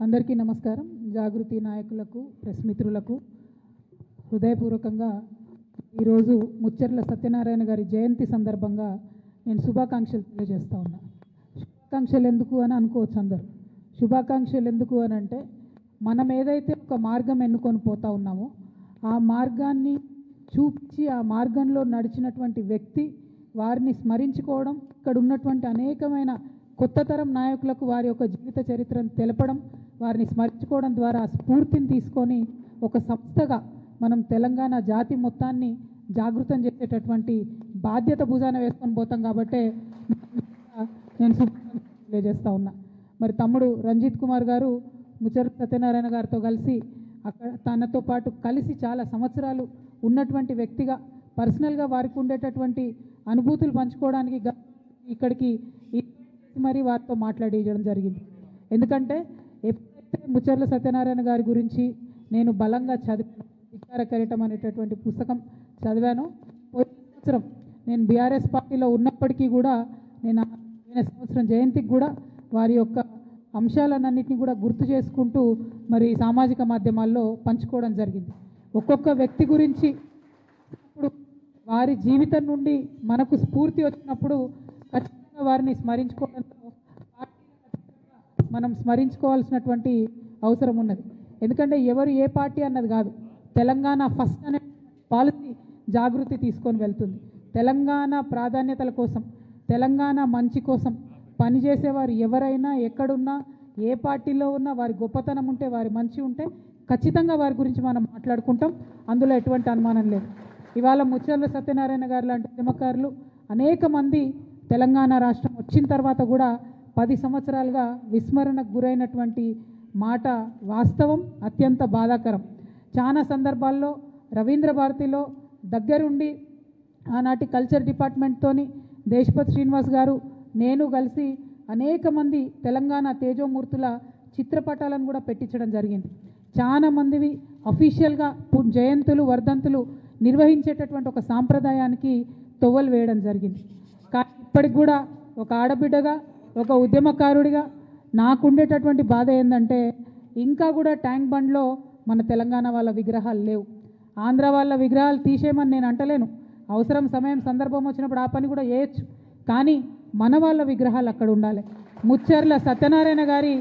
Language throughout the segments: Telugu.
అందరికీ నమస్కారం. జాగృతి నాయకులకు, ప్రెస్ మిత్రులకు హృదయపూర్వకంగా ఈరోజు ముచ్చర్ల సత్యనారాయణ గారి జయంతి సందర్భంగా నేను శుభాకాంక్షలు తెలియజేస్తా ఉన్నా. శుభాకాంక్షలు ఎందుకు అని అనుకోవచ్చు అందరూ. శుభాకాంక్షలు ఎందుకు అని అంటే, మనం ఏదైతే ఒక మార్గం ఎన్నుకొని పోతా ఉన్నామో ఆ మార్గాన్ని చూపించి ఆ మార్గంలో నడిచినటువంటి వ్యక్తి వారిని స్మరించుకోవడం, ఇక్కడ ఉన్నటువంటి అనేకమైన కొత్త తరం నాయకులకు వారి యొక్క జీవిత చరిత్రను తెలపడం, వారిని స్మరించుకోవడం ద్వారా స్ఫూర్తిని తీసుకొని ఒక సంస్థగా మనం తెలంగాణ జాతి మొత్తాన్ని జాగృతం చేసేటటువంటి బాధ్యత భుజాన వేసుకొని పోతాం. కాబట్టే నేను తెలియజేస్తా ఉన్నా. మరి తమ్ముడు రంజిత్ కుమార్ గారు ముచ్చర్ల సత్యనారాయణ గారితో కలిసి అక్కడ తనతో పాటు కలిసి చాలా సంవత్సరాలు ఉన్నటువంటి వ్యక్తిగా పర్సనల్గా వారికి ఉండేటటువంటి అనుభూతులు పంచుకోవడానికి ఇక్కడికి మరి వారితో మాట్లాడించడం జరిగింది. ఎందుకంటే ఎప్పుడైతే ముచ్చర్ల సత్యనారాయణ గారి గురించి నేను బలంగా చదివాను, విచార కిరీటం అనేటటువంటి పుస్తకం చదివాను. పోయిన సంవత్సరం నేను బీఆర్ఎస్ పార్టీలో ఉన్నప్పటికీ కూడా నేను సంవత్సరం జయంతికి కూడా వారి యొక్క అంశాలన్నింటినీ కూడా గుర్తు చేసుకుంటూ మరి సామాజిక మాధ్యమాల్లో పంచుకోవడం జరిగింది. ఒక్కొక్క వ్యక్తి గురించి ఇప్పుడు వారి జీవితం నుండి మనకు స్ఫూర్తి వచ్చినప్పుడు ఖచ్చితంగా వారిని స్మరించుకోవడంతో మనం స్మరించుకోవాల్సినటువంటి అవసరం ఉన్నది. ఎందుకంటే ఎవరు ఏ పార్టీ అన్నది కాదు, తెలంగాణ ఫస్ట్ అనే పాలసీ జాగృతి తీసుకొని వెళ్తుంది. తెలంగాణ ప్రాధాన్యతల కోసం, తెలంగాణ మంచి కోసం పనిచేసేవారు ఎవరైనా ఎక్కడున్నా, ఏ పార్టీలో ఉన్నా, వారి గొప్పతనం ఉంటే, వారి మంచి ఉంటే ఖచ్చితంగా వారి గురించి మనం మాట్లాడుకుంటాం. అందులో ఎటువంటి అనుమానం లేదు. ఇవాళ ముచ్చర్ల సత్యనారాయణ గారు లాంటి ఉద్యమకారులు అనేక మంది తెలంగాణ రాష్ట్రం వచ్చిన తర్వాత కూడా 10 సంవత్సరాలుగా విస్మరణకు గురైనటువంటి మాట వాస్తవం, అత్యంత బాధాకరం. చాలా సందర్భాల్లో రవీంద్ర భారతిలో దగ్గరుండి ఆనాటి కల్చర్ డిపార్ట్మెంట్తోని దేశపతి శ్రీనివాస్ గారు నేను కలిసి అనేక మంది తెలంగాణ తేజోమూర్తుల చిత్రపటాలను కూడా పెట్టించడం జరిగింది. చాలా మందివి అఫీషియల్గా జయంతులు, వర్ధంతులు నిర్వహించేటటువంటి ఒక సాంప్రదాయానికి తొవ్వలు వేయడం జరిగింది. కానీ ఇప్పటికి కూడా ఒక ఆడబిడ్డగా, ఒక ఉద్యమకారుడిగా నాకుండేటటువంటి బాధ ఏంటంటే, ఇంకా కూడా ట్యాంక్ బండ్లో మన తెలంగాణ వాళ్ళ విగ్రహాలు లేవు. ఆంధ్ర వాళ్ళ విగ్రహాలు తీసేయమని నేను అంటలేను, అవసరం సమయం సందర్భం వచ్చినప్పుడు ఆ పని కూడా చేయొచ్చు. కానీ మన వాళ్ళ విగ్రహాలు అక్కడ ఉండాలి. ముచ్చర్ల సత్యనారాయణ గారి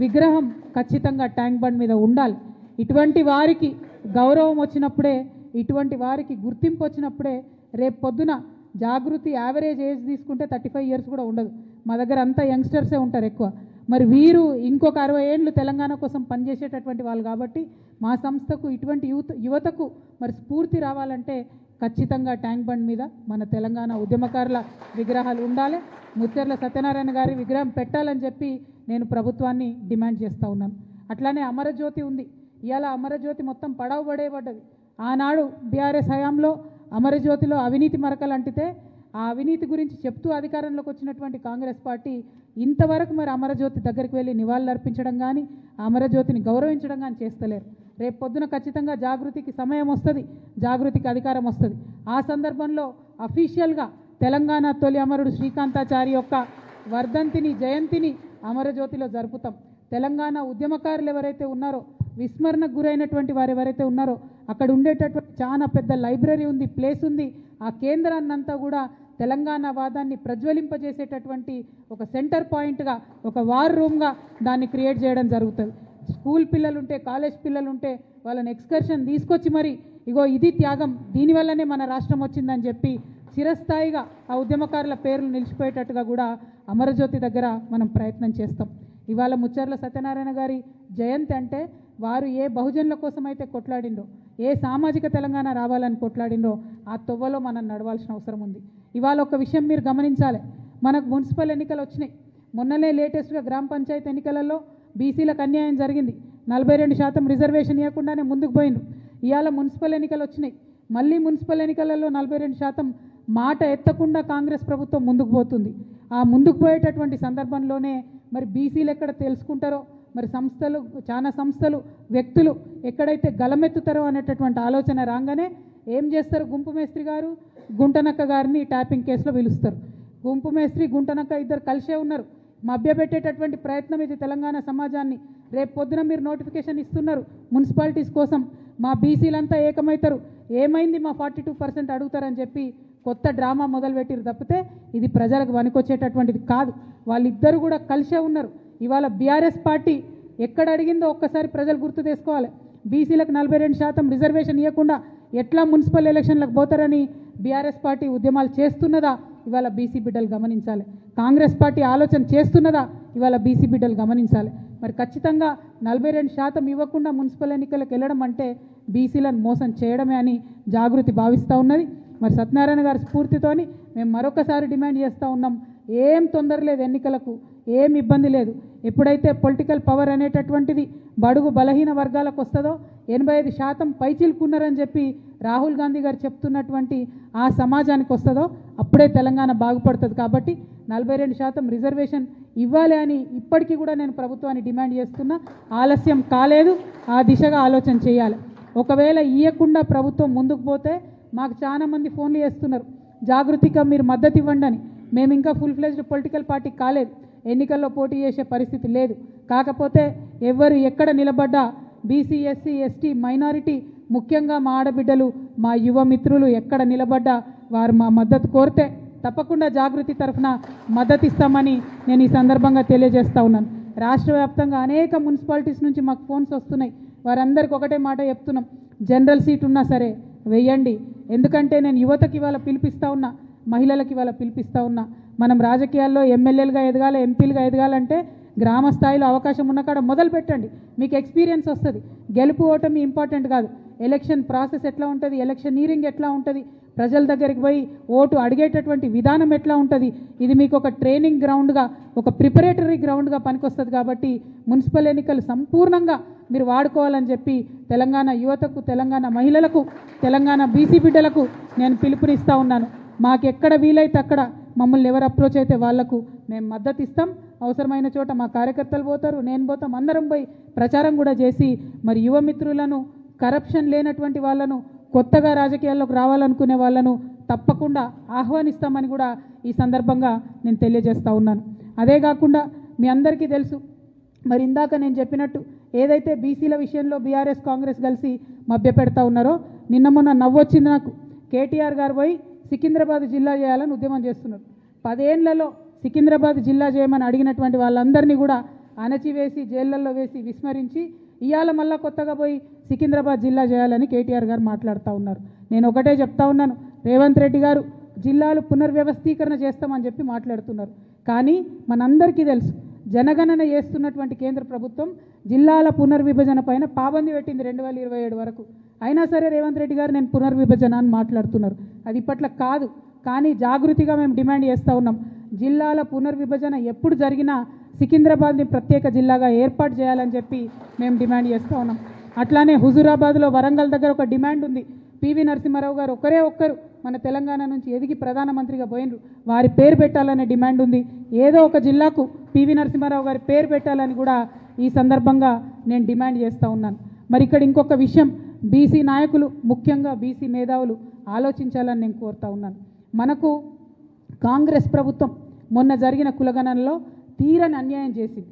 విగ్రహం ఖచ్చితంగా ట్యాంక్ బండ్ మీద ఉండాలి. ఇటువంటి వారికి గౌరవం వచ్చినప్పుడే, ఇటువంటి వారికి గుర్తింపు వచ్చినప్పుడే రేపు పొద్దున జాగృతి యావరేజ్ ఏజ్ తీసుకుంటే 35 ఇయర్స్ కూడా ఉండదు. మా దగ్గర అంతా యంగ్స్టర్సే ఉంటారు ఎక్కువ. మరి వీరు ఇంకొక 60 ఏళ్ళు తెలంగాణ కోసం పనిచేసేటటువంటి వాళ్ళు. కాబట్టి మా సంస్థకు ఇటువంటి యువతకు మరి స్ఫూర్తి రావాలంటే ఖచ్చితంగా ట్యాంక్ బండ్ మీద మన తెలంగాణ ఉద్యమకారుల విగ్రహాలు ఉండాలి. ముచ్చర్ల సత్యనారాయణ గారి విగ్రహం పెట్టాలని చెప్పి నేను ప్రభుత్వాన్ని డిమాండ్ చేస్తూ ఉన్నాను. అట్లానే అమరజ్యోతి ఉంది. ఇవాళ అమరజ్యోతి మొత్తం పడవబడేబడ్డది. ఆనాడు బీఆర్ఎస్ హయాంలో అమరజ్యోతిలో అవినీతి మరకలు అంటితే ఆ అవినీతి గురించి చెప్తూ అధికారంలోకి వచ్చినటువంటి కాంగ్రెస్ పార్టీ ఇంతవరకు మరి అమరజ్యోతి దగ్గరికి వెళ్ళి నివాళులు అర్పించడం కానీ, అమరజ్యోతిని గౌరవించడం కానీ చేస్తలేరు. రేపు పొద్దున ఖచ్చితంగా జాగృతికి సమయం వస్తుంది, జాగృతికి అధికారం వస్తుంది. ఆ సందర్భంలో అఫీషియల్గా తెలంగాణ తొలి అమరుడు శ్రీకాంతాచారి యొక్క వర్ధంతిని, జయంతిని అమరజ్యోతిలో జరుపుతాం. తెలంగాణ ఉద్యమకారులు ఎవరైతే ఉన్నారో, విస్మరణకు గురైనటువంటి వారు ఎవరైతే ఉన్నారో, అక్కడ ఉండేటటువంటి చాలా పెద్ద లైబ్రరీ ఉంది, ప్లేస్ ఉంది. ఆ కేంద్రాన్నంతా కూడా తెలంగాణ వాదాన్ని ప్రజ్వలింపజేసేటటువంటి ఒక సెంటర్ పాయింట్గా, ఒక వార్ రూమ్గా దాన్ని క్రియేట్ చేయడం జరుగుతుంది. స్కూల్ పిల్లలుంటే, కాలేజ్ పిల్లలుంటే వాళ్ళని ఎక్స్కర్షన్ తీసుకొచ్చి మరి ఇగో ఇది త్యాగం, దీనివల్లనే మన రాష్ట్రం వచ్చిందని చెప్పి చిరస్థాయిగా ఆ ఉద్యమకారుల పేర్లు నిలిచిపోయేటట్టుగా కూడా అమరజ్యోతి దగ్గర మనం ప్రయత్నం చేస్తాం. ఇవాళ ముచ్చర్ల సత్యనారాయణ గారి జయంతి అంటే వారు ఏ బహుజనుల కోసం అయితే కొట్లాడిండ్రో, ఏ సామాజిక తెలంగాణ రావాలని కొట్లాడిండ్రో ఆ తొవ్వలో మనం నడవాల్సిన అవసరం ఉంది. ఇవాళ ఒక విషయం మీరు గమనించాలి. మనకు మున్సిపల్ ఎన్నికలు వచ్చినాయి. మొన్ననే లేటెస్ట్గా గ్రామ పంచాయతీ ఎన్నికలలో బీసీలకు అన్యాయం జరిగింది. 42% రిజర్వేషన్ ఇవ్వకుండానే ముందుకు పోయిండ్రు. ఇవాళ మున్సిపల్ ఎన్నికలు వచ్చినాయి. మళ్ళీ మున్సిపల్ ఎన్నికలలో 42% మాట ఎత్తకుండా కాంగ్రెస్ ప్రభుత్వం ముందుకు పోతుంది. ఆ ముందుకు పోయేటటువంటి సందర్భంలోనే మరి బీసీలు ఎక్కడ తెలుసుకుంటారో, మరి సంస్థలు, చాలా సంస్థలు, వ్యక్తులు ఎక్కడైతే గలమెత్తుతారో అనేటటువంటి ఆలోచన రాగానే ఏం చేస్తారు, గుంపు మేస్త్రి గారు గుంటనక్క గారిని ట్యాపింగ్ కేసులో పిలుస్తారు. గుంపు మేస్త్రి, గుంటనక్క ఇద్దరు కలిసే ఉన్నారు. మభ్యపెట్టేటటువంటి ప్రయత్నం ఇది తెలంగాణ సమాజాన్ని. రేపు పొద్దున మీరు నోటిఫికేషన్ ఇస్తున్నారు మున్సిపాలిటీస్ కోసం, మా బీసీలంతా ఏకమవుతారు, ఏమైంది మా 42% అడుగుతారని చెప్పి కొత్త డ్రామా మొదలుపెట్టిరు తప్పితే ఇది ప్రజలకు వనికొచ్చేటటువంటిది కాదు. వాళ్ళిద్దరు కూడా కలిసే ఉన్నారు. ఇవాళ బీఆర్ఎస్ పార్టీ ఎక్కడ అడిగిందో ఒక్కసారి ప్రజలు గుర్తు చేసుకోవాలి. బీసీలకు 42% రిజర్వేషన్ ఇవ్వకుండా ఎట్లా మున్సిపల్ ఎలక్షన్లకు పోతారని బీఆర్ఎస్ పార్టీ ఉద్యమాలు చేస్తున్నదా ఇవాళ బీసీ బిడ్డలు గమనించాలి. కాంగ్రెస్ పార్టీ ఆలోచన చేస్తున్నదా ఇవాళ బీసీ బిడ్డలు గమనించాలి. మరి ఖచ్చితంగా 42% ఇవ్వకుండా మున్సిపల్ ఎన్నికలకు వెళ్ళడం అంటే బీసీలను మోసం చేయడమే అని జాగృతి భావిస్తూ ఉన్నది. మరి సత్యనారాయణ గారి స్ఫూర్తితోని మేము మరొకసారి డిమాండ్ చేస్తూ ఉన్నాం, ఏం తొందర లేదు, ఎన్నికలకు ఏం ఇబ్బంది లేదు. ఎప్పుడైతే పొలిటికల్ పవర్ అనేటటువంటిది బడుగు బలహీన వర్గాలకు వస్తుందో 85% పైచిలుకున్నారని చెప్పి రాహుల్ గాంధీ గారు చెప్తున్నటువంటి ఆ సమాజానికి వస్తుందో అప్పుడే తెలంగాణ బాగుపడుతుంది. కాబట్టి 42% రిజర్వేషన్ ఇవ్వాలి అని ఇప్పటికీ కూడా నేను ప్రభుత్వాన్ని డిమాండ్ చేస్తున్నా. ఆలస్యం కాలేదు, ఆ దిశగా ఆలోచన చేయాలి. ఒకవేళ ఇవ్వకుండా ప్రభుత్వం ముందుకు పోతే మాకు చాలా మంది ఫోన్లు చేస్తున్నారు, జాగృతిగా మీరు మద్దతు ఇవ్వండి అని. మేము ఇంకా ఫుల్ ఫ్లెజ్డ్ పొలిటికల్ పార్టీ కాలేదు, ఎన్నికల్లో పోటీ చేసే పరిస్థితి లేదు. కాకపోతే ఎవరు ఎక్కడ నిలబడ్డా బీసీ ఎస్సీ ఎస్టీ మైనారిటీ ముఖ్యంగా మా ఆడబిడ్డలు మా యువ మిత్రులు ఎక్కడ నిలబడ్డా వారు మా మద్దతు కోరితే తప్పకుండా జాగృతి తరఫున మద్దతు ఇస్తామని నేను ఈ సందర్భంగా తెలియజేస్తూ ఉన్నాను. రాష్ట్ర వ్యాప్తంగా అనేక మున్సిపాలిటీస్ నుంచి మాకు ఫోన్స్ వస్తున్నాయి. వారందరికీ ఒకటే మాట చెప్తున్నాం, జనరల్ సీట్ ఉన్నా సరే వెయ్యండి. ఎందుకంటే నేను యువతకి ఇవాళ పిలిపిస్తూ ఉన్నా, మహిళలకు ఇవాళ పిలిపిస్తూ ఉన్నా. మనం రాజకీయాల్లో ఎమ్మెల్యేలుగా ఎదగాలి, ఎంపీలుగా ఎదగాలంటే గ్రామ స్థాయిలో అవకాశం ఉన్న కాడ మొదలు పెట్టండి, మీకు ఎక్స్పీరియన్స్ వస్తుంది. గెలుపు ఓటమి ఇంపార్టెంట్ కాదు, ఎలక్షన్ ప్రాసెస్ ఎట్లా ఉంటుంది, ఎలక్షనీరింగ్ ఎట్లా ఉంటుంది, ప్రజల దగ్గరికి పోయి ఓటు అడిగేటటువంటి విధానం ఎట్లా ఉంటుంది, ఇది మీకు ఒక ట్రైనింగ్ గ్రౌండ్గా, ఒక ప్రిపరేటరీ గ్రౌండ్గా పనికొస్తుంది. కాబట్టి మున్సిపల్ ఎన్నికలు సంపూర్ణంగా మీరు వాడుకోవాలని చెప్పి తెలంగాణ యువతకు, తెలంగాణ మహిళలకు, తెలంగాణ బీసీ బిడ్డలకు నేను పిలుపునిస్తూ ఉన్నాను. మాకు ఎక్కడ వీలైతే అక్కడ మమ్మల్ని ఎవరు అప్రోచ్ అయితే వాళ్లకు మేము మద్దతు ఇస్తాం. అవసరమైన చోట మా కార్యకర్తలు పోతారు, నేను పోతాం, అందరం పోయి ప్రచారం కూడా చేసి మరి యువ మిత్రులను, కరప్షన్ లేనటువంటి వాళ్ళను, కొత్తగా రాజకీయాల్లోకి రావాలనుకునే వాళ్ళను తప్పకుండా ఆహ్వానిస్తామని కూడా ఈ సందర్భంగా నేను తెలియజేస్తూ ఉన్నాను. అదే కాకుండా మీ అందరికీ తెలుసు, మరి ఇందాక నేను చెప్పినట్టు ఏదైతే బీసీల విషయంలో బీఆర్ఎస్ కాంగ్రెస్ కలిసి మభ్యపెడతా ఉన్నారో, నిన్న మొన్న నవ్వొచ్చింది నాకు. కేటీఆర్ గారు పోయి సికింద్రాబాద్ జిల్లా చేయాలని ఉద్యమం చేస్తున్నారు. 10 ఏళ్లలో సికింద్రాబాద్ జిల్లా చేయమని అడిగినటువంటి వాళ్ళందరినీ కూడా అణచివేసి జైళ్లలో వేసి విస్మరించి ఇవాళ మళ్ళా కొత్తగా పోయి సికింద్రాబాద్ జిల్లా చేయాలని కేటీఆర్ గారు మాట్లాడుతూ ఉన్నారు. నేను ఒకటే చెప్తా ఉన్నాను, రేవంత్ రెడ్డి గారు జిల్లాలు పునర్వ్యవస్థీకరణ చేస్తామని చెప్పి మాట్లాడుతున్నారు. కానీ మనందరికీ తెలుసు, జనగణన చేస్తున్నటువంటి కేంద్ర ప్రభుత్వం జిల్లాల పునర్విభజన పైన పాబంది పెట్టింది 2027 వరకు. అయినా సరే రేవంత్ రెడ్డి గారు నేను పునర్విభజన అని మాట్లాడుతున్నారు. అది ఇప్పట్లో కాదు. కానీ జాగృతిగా మేము డిమాండ్ చేస్తూ ఉన్నాం, జిల్లాల పునర్విభజన ఎప్పుడు జరిగినా సికింద్రాబాద్ని ప్రత్యేక జిల్లాగా ఏర్పాటు చేయాలని చెప్పి మేము డిమాండ్ చేస్తూ ఉన్నాం. అట్లానే హుజూరాబాద్లో వరంగల్ దగ్గర ఒక డిమాండ్ ఉంది. పివి నరసింహారావు గారు ఒక్కరే ఒక్కరు మన తెలంగాణ నుంచి ఎదిగి ప్రధానమంత్రిగా పోయినరు, వారి పేరు పెట్టాలనే డిమాండ్ ఉంది. ఏదో ఒక జిల్లాకు పివి నరసింహారావు గారి పేరు పెట్టాలని కూడా ఈ సందర్భంగా నేను డిమాండ్ చేస్తూ ఉన్నాను. మరి ఇక్కడ ఇంకొక విషయం, బీసీ నాయకులు ముఖ్యంగా బీసీ మేధావులు ఆలోచించాలని నేను కోరుతా ఉన్నాను. మనకు కాంగ్రెస్ ప్రభుత్వం మొన్న జరిగిన కులగణనలో తీరని అన్యాయం చేసింది.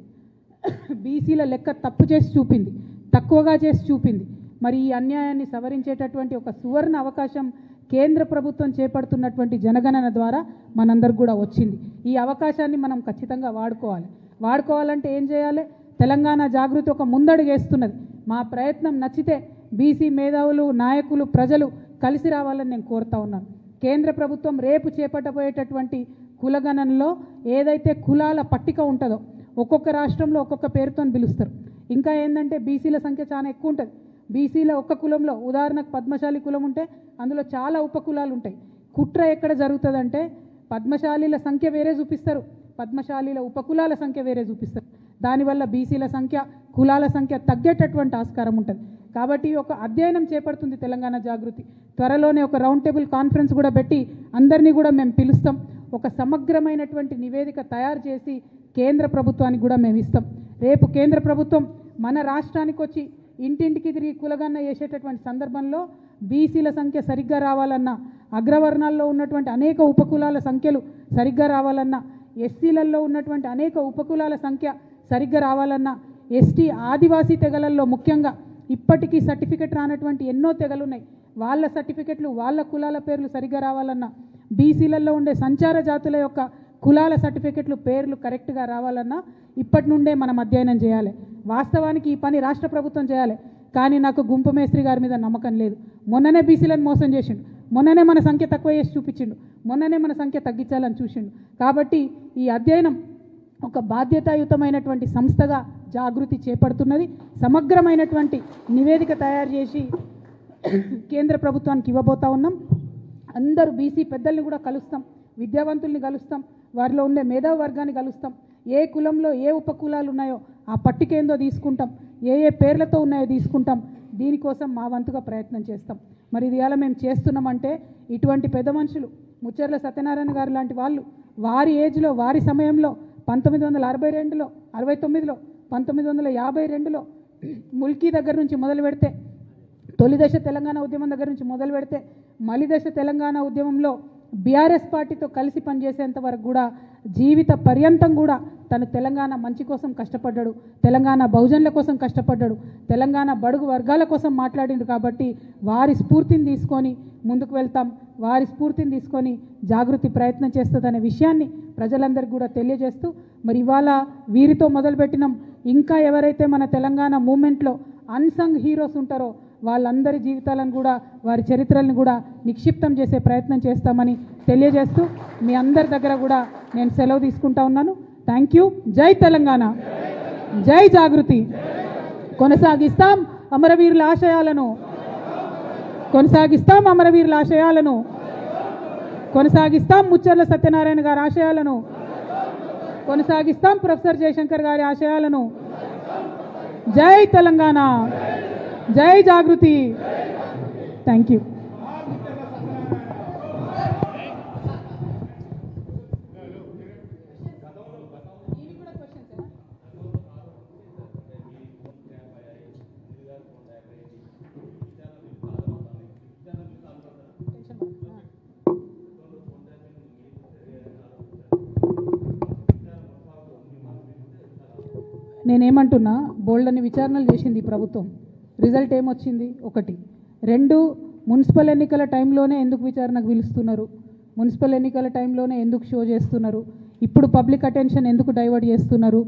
బీసీల లెక్క తప్పు చేసి చూపింది, తక్కువగా చేసి చూపింది. మరి ఈ అన్యాయాన్ని సవరించేటటువంటి ఒక సువర్ణ అవకాశం కేంద్ర ప్రభుత్వం చేపడుతున్నటువంటి జనగణన ద్వారా మనందరికి కూడా వచ్చింది. ఈ అవకాశాన్ని మనం ఖచ్చితంగా వాడుకోవాలి. వాడుకోవాలంటే ఏం చేయాలి? తెలంగాణ జాగృతి ఒక ముందడుగు వేస్తున్నది. మా ప్రయత్నం నచ్చితే బీసీ మేధావులు, నాయకులు, ప్రజలు కలిసి రావాలని నేను కోరుతా ఉన్నాను. కేంద్ర ప్రభుత్వం రేపు చేపట్టబోయేటటువంటి కులగణనలో ఏదైతే కులాల పట్టిక ఉంటుందో ఒక్కొక్క రాష్ట్రంలో ఒక్కొక్క పేరుతో పిలుస్తారు. ఇంకా ఏంటంటే బీసీల సంఖ్య చాలా ఎక్కువ ఉంటుంది. బీసీల ఒక్క కులంలో ఉదాహరణకు పద్మశాలి కులం ఉంటే అందులో చాలా ఉపకులాలు ఉంటాయి. కుట్ర ఎక్కడ జరుగుతుందంటే పద్మశాలీల సంఖ్య వేరే చూపిస్తారు, పద్మశాలీల ఉపకులాల సంఖ్య వేరే చూపిస్తారు. దానివల్ల బీసీల సంఖ్య, కులాల సంఖ్య తగ్గేటటువంటి ఆస్కారం ఉంటుంది. కాబట్టి ఒక అధ్యయనం చేపడుతుంది తెలంగాణ జాగృతి. త్వరలోనే ఒక రౌండ్ టేబుల్ కాన్ఫరెన్స్ కూడా పెట్టి అందరినీ కూడా మేము పిలుస్తాం. ఒక సమగ్రమైనటువంటి నివేదిక తయారు చేసి కేంద్ర ప్రభుత్వానికి కూడా మేము ఇస్తాం. రేపు కేంద్ర ప్రభుత్వం మన రాష్ట్రానికి వచ్చి ఇంటింటికి తిరిగి కులగణన చేసేటటువంటి సందర్భంలో బీసీల సంఖ్య సరిగ్గా రావాలన్నా, అగ్రవర్ణాల్లో ఉన్నటువంటి అనేక ఉపకులాల సంఖ్యలు సరిగ్గా రావాలన్నా, ఎస్సీలలో ఉన్నటువంటి అనేక ఉపకులాల సంఖ్య సరిగ్గా రావాలన్నా, ఎస్టీ ఆదివాసీ తెగలల్లో ముఖ్యంగా ఇప్పటికీ సర్టిఫికెట్ రానటువంటి ఎన్నో తెగలు ఉన్నాయి, వాళ్ళ సర్టిఫికెట్లు వాళ్ళ కులాల పేర్లు సరిగ్గా రావాలన్నా, బీసీలలో ఉండే సంచార జాతుల యొక్క కులాల సర్టిఫికెట్లు పేర్లు కరెక్ట్గా రావాలన్నా ఇప్పటి నుండే మనం అధ్యయనం చేయాలి. వాస్తవానికి ఈ పని రాష్ట్ర ప్రభుత్వం చేయాలి, కానీ నాకు గుంపు మేస్త్రి గారి మీద నమ్మకం లేదు. మొన్ననే బీసీలను మోసం చేసిండు, మొన్ననే మన సంఖ్య తక్కువ చేసి చూపించిండు, మొన్ననే మన సంఖ్య తగ్గించాలని చూసిండు. కాబట్టి ఈ అధ్యయనం ఒక బాధ్యతాయుతమైనటువంటి సంస్థగా జాగృతి చేపడుతున్నది. సమగ్రమైనటువంటి నివేదిక తయారు చేసి కేంద్ర ప్రభుత్వానికి ఇవ్వబోతా ఉన్నాం. అందరూ బీసీ పెద్దల్ని కూడా కలుస్తాం, విద్యావంతుల్ని కలుస్తాం, వారిలో ఉండే మేధావి వర్గాన్ని కలుస్తాం. ఏ కులంలో ఏ ఉపకులాలు ఉన్నాయో ఆ పట్టికేందో తీసుకుంటాం, ఏ ఏ పేర్లతో ఉన్నాయో తీసుకుంటాం. దీనికోసం మా వంతుగా ప్రయత్నం చేస్తాం. మరి ఇది ఇలా మేము చేస్తున్నామంటే ఇటువంటి పెద్ద మనుషులు ముచ్చర్ల సత్యనారాయణ గారు లాంటి వాళ్ళు వారి ఏజ్లో వారి సమయంలో 1962లో 69లో 1952లో ముల్కీ దగ్గర నుంచి మొదలు పెడితే, తొలి దశ తెలంగాణ ఉద్యమం దగ్గర నుంచి మొదలు పెడితే మలి దశ తెలంగాణ ఉద్యమంలో బీఆర్ఎస్ పార్టీతో కలిసి పనిచేసేంత వరకు కూడా జీవిత పర్యంతం కూడా తను తెలంగాణ మంచి కోసం కష్టపడ్డాడు, తెలంగాణ బహుజనుల కోసం కష్టపడ్డాడు, తెలంగాణ బడుగు వర్గాల కోసం మాట్లాడిండు. కాబట్టి వారి స్ఫూర్తిని తీసుకొని ముందుకు వెళ్తాం, వారి స్ఫూర్తిని తీసుకొని జాగృతి ప్రయత్నం చేస్తుందనే విషయాన్ని ప్రజలందరికీ కూడా తెలియజేస్తూ, మరి ఇవాళ వీరితో మొదలుపెట్టినాం. ఇంకా ఎవరైతే మన తెలంగాణ మూమెంట్లో అన్సంగ్ హీరోస్ ఉంటారో వాళ్ళందరి జీవితాలను కూడా వారి చరిత్రలను కూడా నిక్షిప్తం చేసే ప్రయత్నం చేస్తామని తెలియజేస్తూ మీ అందరి దగ్గర కూడా నేను సెలవు తీసుకుంటా ఉన్నాను. Thank you. జై తెలంగాణ, జై జాగృతి. కొనసాగిస్తాం అమరవీరుల ఆశయాలను, కొనసాగిస్తాం అమరవీరుల ఆశయాలను, కొనసాగిస్తాం ముచ్చర్ల సత్యనారాయణ గారి ఆశయాలను, కొనసాగిస్తాం ప్రొఫెసర్ జయశంకర్ గారి ఆశయాలను. జై తెలంగాణ, జై జాగృతి. Thank you. నేనేమంటున్నా, బోల్డని విచారణలు చేసింది ఈ ప్రభుత్వం, రిజల్ట్ ఏమొచ్చింది? ఒకటి. రెండు, మున్సిపల్ ఎన్నికల టైంలోనే ఎందుకు విచారణకు పిలుస్తున్నారు, మున్సిపల్ ఎన్నికల టైంలోనే ఎందుకు షో చేస్తున్నారు, ఇప్పుడు పబ్లిక్ అటెన్షన్ ఎందుకు డైవర్ట్ చేస్తున్నారు?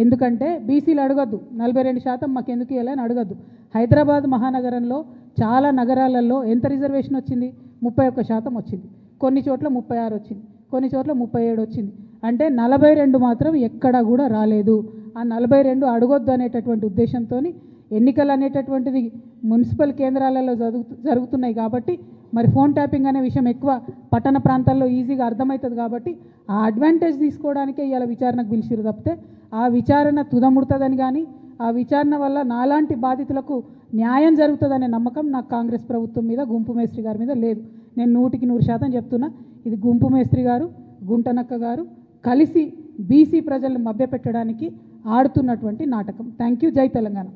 ఎందుకంటే బీసీలు అడగద్దు, 42% మాకు ఎందుకు ఇవ్వాలని అడగద్దు. హైదరాబాద్ మహానగరంలో చాలా నగరాలలో ఎంత రిజర్వేషన్ వచ్చింది? 31% వచ్చింది, కొన్ని చోట్ల 36 వచ్చింది, కొన్ని చోట్ల 37 వచ్చింది. అంటే 42 మాత్రం ఎక్కడా కూడా రాలేదు. ఆ 42 అడగొద్దు అనేటటువంటి ఉద్దేశంతో ఎన్నికలు అనేటటువంటిది మున్సిపల్ కేంద్రాలలో జరుగుతున్నాయి కాబట్టి మరి ఫోన్ ట్యాపింగ్ అనే విషయం ఎక్కువ పట్టణ ప్రాంతాల్లో ఈజీగా అర్థమవుతుంది కాబట్టి ఆ అడ్వాంటేజ్ తీసుకోవడానికే ఇవాళ విచారణకు పిలిచిరు తప్పితే ఆ విచారణ తుదముడుతుందని కానీ ఆ విచారణ వల్ల నాలాంటి బాధితులకు న్యాయం జరుగుతుందనే నమ్మకం నాకు కాంగ్రెస్ ప్రభుత్వం మీద, గుంపు మేస్త్రి గారి మీద లేదు. నేను 100% చెప్తున్నా, ఇది గుంపు మేస్త్రి గారు, గుంటనక్క గారు కలిసి బీసీ ప్రజలను మభ్యపెట్టడానికి ఆడుతున్నటువంటి నాటకం. Thank you. జై తెలంగాణ.